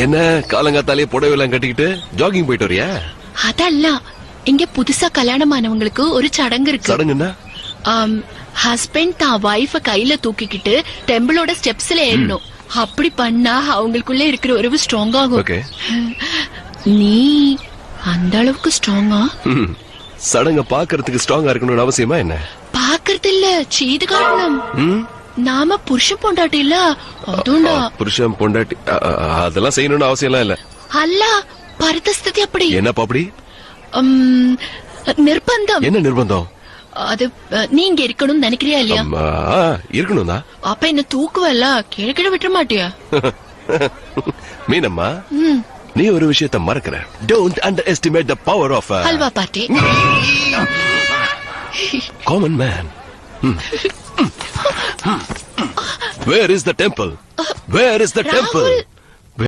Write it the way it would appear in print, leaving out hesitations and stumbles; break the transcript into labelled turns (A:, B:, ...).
A: என்ன காலங்காத்தாலே புடவைலாம் கட்டிக்கிட்டு ஜாகிங் போயிட்டு வரியா?
B: அதல்ல, இங்க புதுசா கல்யாணமானவங்களுக்கு ஒரு சடங்கு இருக்கு.
A: சடங்குன்னா
B: ஹஸ்பண்ட் தான் வைஃப கையில தூக்கிக்கிட்டு டெம்பிளோட ஸ்டெப்ஸ்ல ஏறணும். அப்படி பண்ணா அவங்களுக்குள்ள இருக்கிற உறவு ஸ்ட்ராங் ஆகும்.
A: ஓகே.
B: நீ அந்த அளவுக்கு ஸ்ட்ராங்கா?
A: சடங்க பாக்குறதுக்கு ஸ்ட்ராங்கா இருக்கணும்னு அவசியமா என்ன?
B: பாக்குறது இல்ல, செய்து காரணம். நாம புருஷன் பொண்டாட்டி இல்ல, அதுண்டா.
A: புருஷன் பொண்டாட்டி அதெல்லாம் செய்யணும்னு அவசியம் எல்லாம் இல்ல.
B: அல்ல, பரிதஸ்திதி அப்படி.
A: என்னப்பா அப்படி?
B: நிர்பந்தம்.
A: என்ன நிர்பந்தம்?
B: அது நீங்க இருக்கணும்னு நினைக்கிறியா இல்லையா?
A: இருக்கணும் தான்.
B: அப்ப என்ன தூக்குவல்ல, கிழக்கிட விட்டுற மாட்டியா?
A: மீனம்மா, நீ ஒரு விஷயத்தை மறக்கிற. Don't underestimate the power of
B: halwa party.
A: Common man. Where is the temple? Where is the temple?